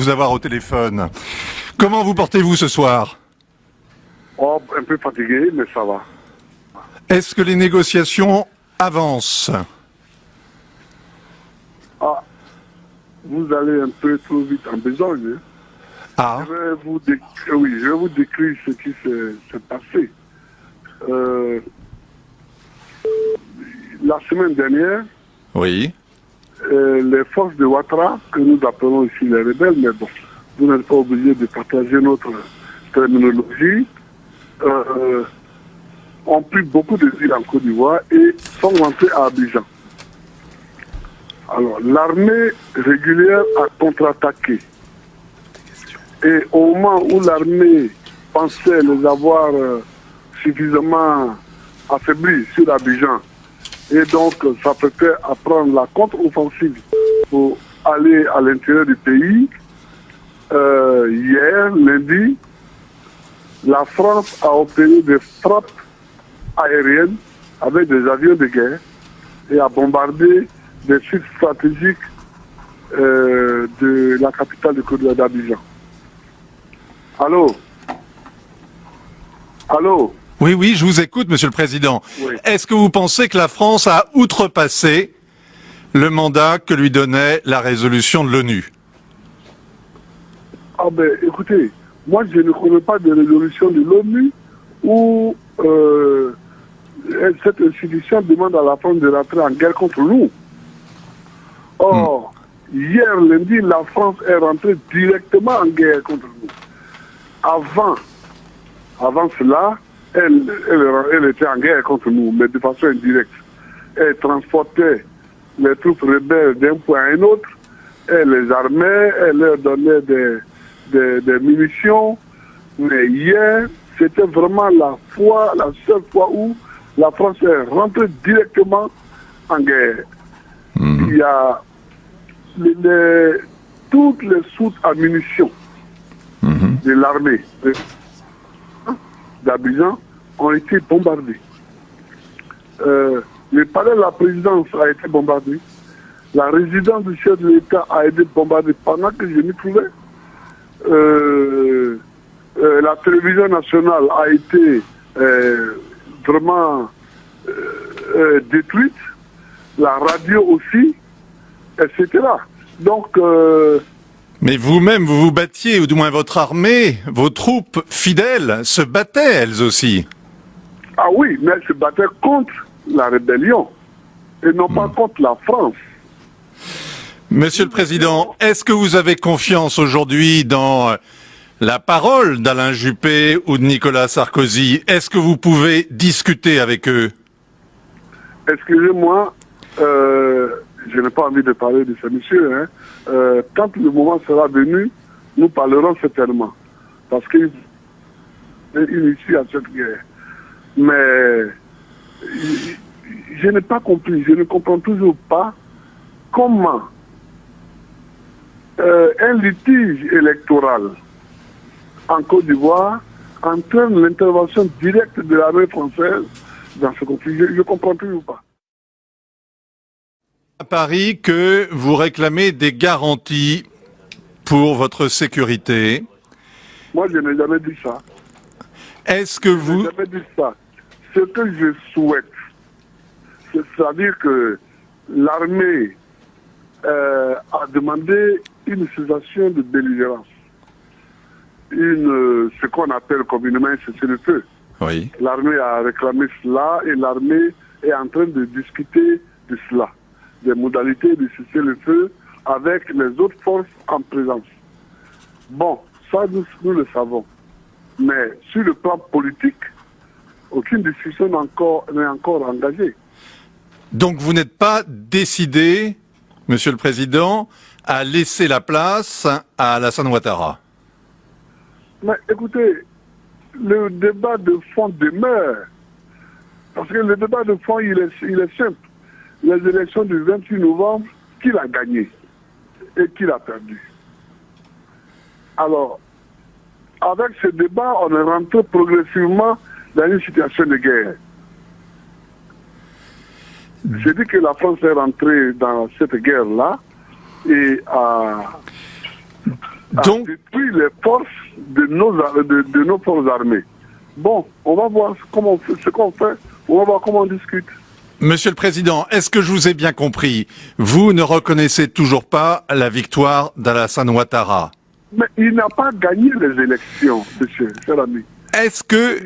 vous avoir au téléphone. Comment vous portez-vous ce soir? Oh, un peu fatigué, mais ça va. Est-ce que les négociations avancent? Ah, vous allez un peu trop vite en besogne. Hein. Ah, Je vais vous décrire ce qui s'est passé. La semaine dernière, oui. les forces de Ouattara, que nous appelons ici les rebelles, mais bon, vous n'êtes pas obligé de partager notre terminologie, ont pris beaucoup de villes en Côte d'Ivoire et sont rentrés à Abidjan. Alors, l'armée régulière a contre-attaqué. Et au moment où l'armée pensait les avoir suffisamment affaiblis sur Abidjan, et donc s'apprêtait à prendre la contre-offensive pour aller à l'intérieur du pays, hier, lundi, la France a opéré des frappes aériennes avec des avions de guerre et a bombardé des sites stratégiques de la capitale de Côte d'Ivoire, d'Abidjan. Allô? Allô? Oui, oui, je vous écoute, Monsieur le Président. Oui. Est-ce que vous pensez que la France a outrepassé le mandat que lui donnait la résolution de l'ONU? Ah ben, écoutez, moi je ne connais pas de résolution de l'ONU où cette institution demande à la France de rentrer en guerre contre nous. Or, hier lundi, la France est rentrée directement en guerre contre nous. Avant cela, elle était en guerre contre nous, mais de façon indirecte. Elle transportait les troupes rebelles d'un point à un autre, elle les armait, elle leur donnait des munitions. Mais hier, c'était vraiment la seule fois où la France est rentrée directement en guerre. Il y a toutes les soutes à munitions de l'armée d'Abidjan ont été bombardées. Le palais de la présidence a été bombardé. La résidence du chef de l'État a été bombardée pendant que je m'y trouvais. La télévision nationale a été vraiment détruite. La radio aussi, etc. Donc... Mais vous-même, vous vous battiez, ou du moins votre armée, vos troupes fidèles se battaient elles aussi. Ah oui, mais elles se battaient contre la rébellion et non pas contre la France. Monsieur le Président, est-ce que vous avez confiance aujourd'hui dans la parole d'Alain Juppé ou de Nicolas Sarkozy? Est-ce que vous pouvez discuter avec eux? Excusez-moi, je n'ai pas envie de parler de ce monsieur. Hein. Quand le moment sera venu, nous parlerons certainement. Parce qu'il est initié à cette guerre. Mais je n'ai pas compris, je ne comprends toujours pas comment un litige électoral en Côte d'Ivoire entraîne l'intervention directe de l'armée française dans ce conflit. Je ne comprends toujours pas. À Paris, que vous réclamez des garanties pour votre sécurité. Moi, je n'ai jamais dit ça. Est-ce que vous... Je n'ai jamais dit ça. Ce que je souhaite, c'est-à-dire que l'armée a demandé une cessation de belligérance. Ce qu'on appelle communément un cessez-le-feu. Oui. L'armée a réclamé cela et l'armée est en train de discuter de cela, des modalités de cessez-le-feu avec les autres forces en présence. Bon, ça nous le savons. Mais sur le plan politique, aucune discussion n'est encore engagée. Donc vous n'êtes pas décidé, Monsieur le Président, à laisser la place à Alassane Ouattara? Mais écoutez, le débat de fond demeure. Parce que le débat de fond, il est simple. Les élections du 28 novembre, qui l'a gagné et qui l'a perdu? Alors, avec ce débat, on est rentré progressivement dans une situation de guerre. Je dis que la France est rentrée dans cette guerre-là et Donc, détruit les forces de nos forces armées. Bon, on va voir ce qu'on fait, on va voir comment on discute. Monsieur le Président, est-ce que je vous ai bien compris? Vous ne reconnaissez toujours pas la victoire d'Alassane Ouattara? Mais il n'a pas gagné les élections, monsieur, cher ami. Est-ce que...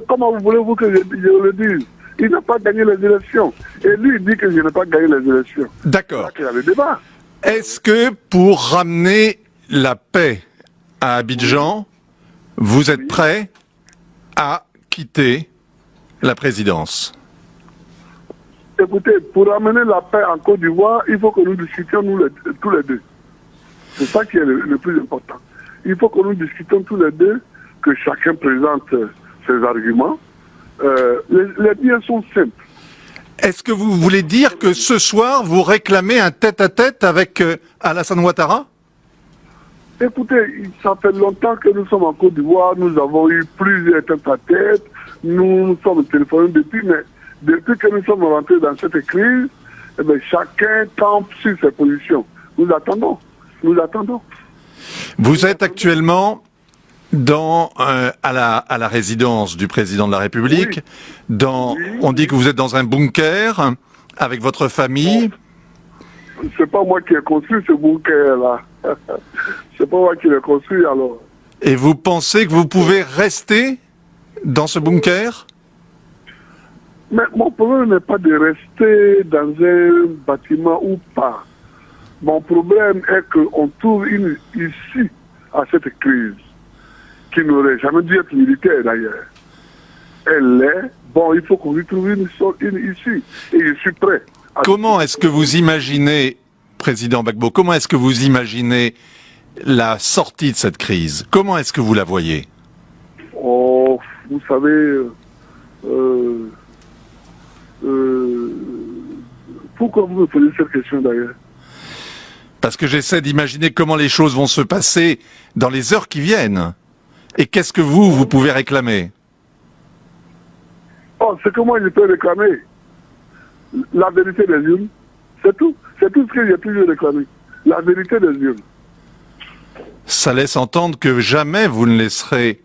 Comment voulez-vous que je le dise? Il n'a pas gagné les élections. Et lui, il dit que je n'ai pas gagné les élections. D'accord. C'est là qu'il y a le débat. Est-ce que pour ramener la paix à Abidjan, vous êtes prêt à quitter la présidence? Écoutez, pour ramener la paix en Côte d'Ivoire, il faut que nous discutions tous les deux. C'est ça qui est le plus important. Il faut que nous discutions tous les deux, que chacun présente ses arguments. Les biens sont simples. Est-ce que vous voulez dire que ce soir, vous réclamez un tête-à-tête avec Alassane Ouattara? Écoutez, ça fait longtemps que nous sommes en Côte d'Ivoire, nous avons eu plusieurs tête-à-tête, nous sommes téléphonés depuis, mais depuis que nous sommes rentrés dans cette crise, eh bien, chacun campe sur ses positions. Nous attendons. Vous êtes actuellement à la résidence du président de la République. On dit que vous êtes dans un bunker avec votre famille. C'est pas moi qui ai construit ce bunker-là. C'est pas moi qui l'ai construit, alors. Et vous pensez que vous pouvez rester dans ce bunker? Mais mon problème n'est pas de rester dans un bâtiment ou pas. Mon problème est qu'on trouve une issue à cette crise, qui n'aurait jamais dû être militaire d'ailleurs. Elle est, bon, il faut qu'on lui trouve une issue. Et je suis prêt. Comment est-ce que vous imaginez, Président Gbagbo, comment est-ce que vous imaginez la sortie de cette crise? Comment est-ce que vous la voyez? Oh, vous savez, pourquoi vous me posez cette question d'ailleurs? Parce que j'essaie d'imaginer comment les choses vont se passer dans les heures qui viennent. Et qu'est-ce que vous pouvez réclamer? Oh, ce que moi je peux réclamer, la vérité des urnes, c'est tout. C'est tout ce que j'ai toujours réclamé. La vérité des urnes. Ça laisse entendre que jamais vous ne laisserez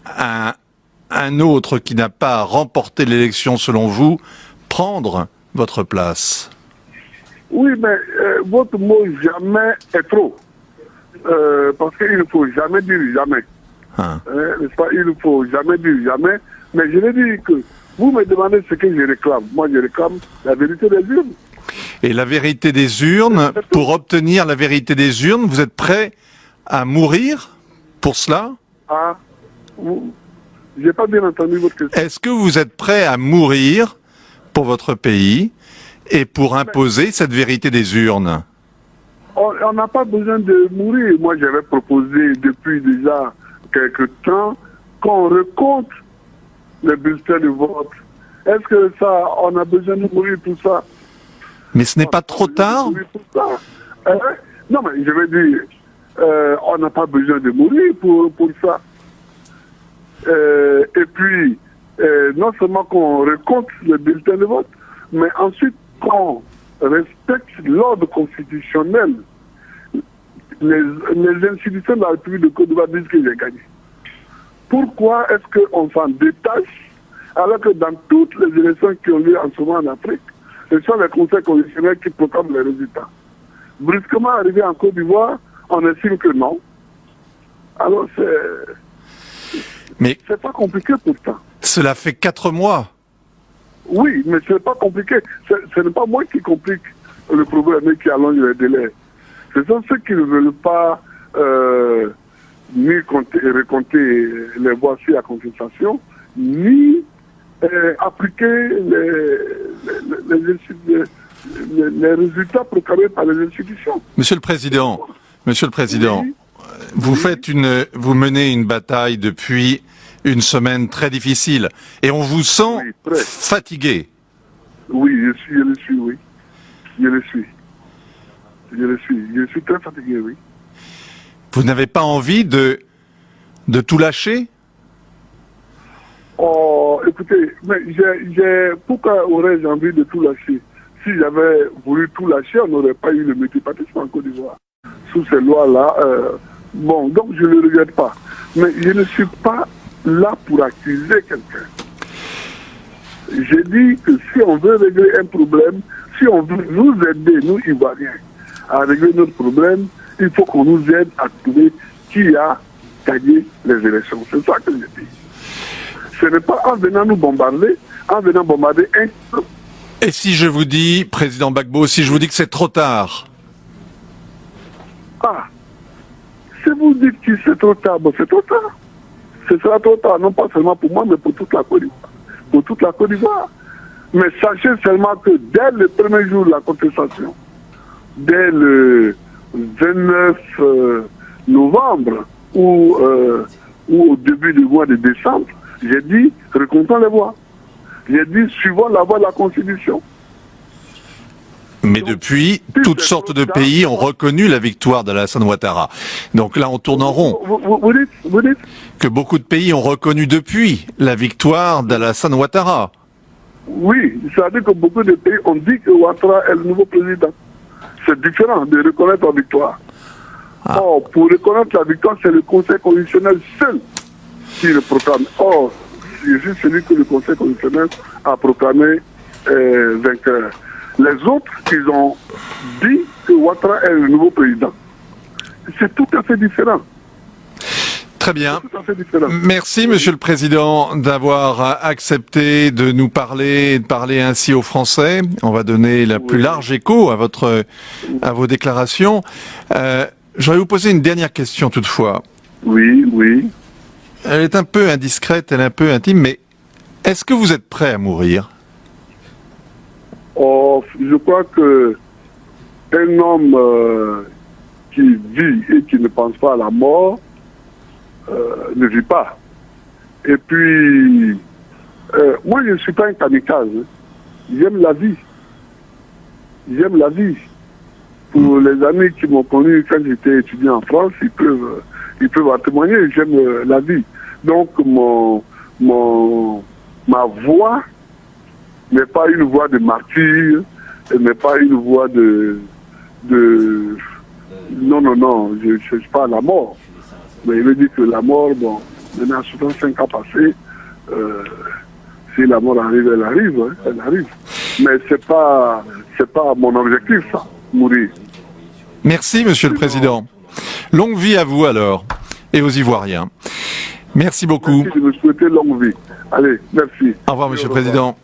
un autre qui n'a pas remporté l'élection selon vous prendre votre place. Oui, mais votre mot jamais est trop. Parce qu'il ne faut jamais dire jamais. N'est-ce pas? Il ne faut jamais dire jamais. Mais je vais dire que vous me demandez ce que je réclame. Moi, je réclame la vérité des urnes. Et la vérité des urnes, pour obtenir la vérité des urnes, vous êtes prêt à mourir pour cela? Ah, j'ai pas bien entendu votre question. Est-ce que vous êtes prêt à mourir pour votre pays et pour imposer cette vérité des urnes? On n'a pas besoin de mourir. Moi, j'avais proposé depuis déjà quelque temps qu'on recompte les bulletins de vote. Est-ce que ça, on a besoin de mourir pour ça? Mais ce n'est pas trop tard? Non, mais je veux dire, on n'a pas besoin de mourir pour ça. Et puis, non seulement qu'on recompte les bulletins de vote, mais ensuite qu'on respecte l'ordre constitutionnel. Les institutions de la République de Côte d'Ivoire disent que j'ai gagné. Pourquoi est-ce qu'on s'en détache alors que dans toutes les élections qui ont lieu en ce moment en Afrique, ce sont les conseils constitutionnels qui proclament les résultats? Brusquement arrivé en Côte d'Ivoire, on estime que non. Alors c'est pas compliqué pourtant. Cela fait 4 mois. Oui, mais ce n'est pas compliqué. Ce n'est pas moi qui complique le problème et qui allonge les délais. Ce sont ceux qui ne veulent pas ni recompter les voix sur la contestation, ni appliquer les résultats proclamés par les institutions. Monsieur le Président, oui. Vous menez une bataille depuis une semaine très difficile et on vous sent fatigué. Oui, je le suis, oui. Je suis très fatigué, oui. Vous n'avez pas envie de tout lâcher? Oh, écoutez, mais pourquoi aurais-je envie de tout lâcher? Si j'avais voulu tout lâcher, on n'aurait pas eu le multipartisme en Côte d'Ivoire. sous ces lois-là. Bon, donc je ne le regrette pas. Mais je ne suis pas là pour accuser quelqu'un. J'ai dit que si on veut régler un problème, si on veut nous aider, nous Ivoiriens, à régler notre problème, il faut qu'on nous aide à trouver qui a gagné les élections. C'est ça que je dis. Ce n'est pas en venant nous bombarder, en venant bombarder un peu. Et si je vous dis, Président Gbagbo, si je vous dis que c'est trop tard? Ah, si vous dites que c'est trop tard, bon, c'est trop tard. Ce sera trop tard, non pas seulement pour moi, mais pour toute la Côte d'Ivoire. Pour toute la Côte d'Ivoire. Mais sachez seulement que dès le premier jour de la contestation, dès le 29 novembre ou au début du mois de décembre, j'ai dit recomptons les voix. J'ai dit suivons la voie de la Constitution. Mais depuis, toutes sortes de pays ont reconnu la victoire d'Alassane Ouattara. Donc là, on tourne en rond. Vous dites Que beaucoup de pays ont reconnu depuis la victoire d'Alassane Ouattara. Oui, c'est-à-dire que beaucoup de pays ont dit que Ouattara est le nouveau président. C'est différent de reconnaître la victoire. Ah. Or, pour reconnaître la victoire, c'est le Conseil constitutionnel seul qui le proclame. Or, c'est juste celui que le Conseil constitutionnel a proclamé vainqueur. Les autres, ils ont dit que Ouattara est le nouveau président. C'est tout à fait différent. Très bien. C'est tout à fait différent. Merci, Monsieur le Président, d'avoir accepté de nous parler et de parler ainsi aux Français. On va donner la plus large écho à vos déclarations. Je vais vous poser une dernière question toutefois. Oui, oui. Elle est un peu indiscrète, elle est un peu intime, mais est-ce que vous êtes prêt à mourir? Oh, je crois que un homme qui vit et qui ne pense pas à la mort ne vit pas. Et puis, moi je ne suis pas un kamikaze. J'aime la vie. J'aime la vie. Pour les amis qui m'ont connu quand j'étais étudiant en France, ils peuvent en témoigner. J'aime la vie. Donc ma voix n'est pas une voix de martyr, n'est pas une voix de non, je ne cherche pas la mort. Mais il veut dire que la mort, bon, maintenant 65 ans passés, si la mort arrive, elle arrive, hein, elle arrive. Mais c'est pas mon objectif, ça, mourir. Merci, Monsieur le Président. Longue vie à vous alors, et aux Ivoiriens. Merci beaucoup. Merci de me souhaiter longue vie. Allez, merci. Au revoir, Monsieur le Président.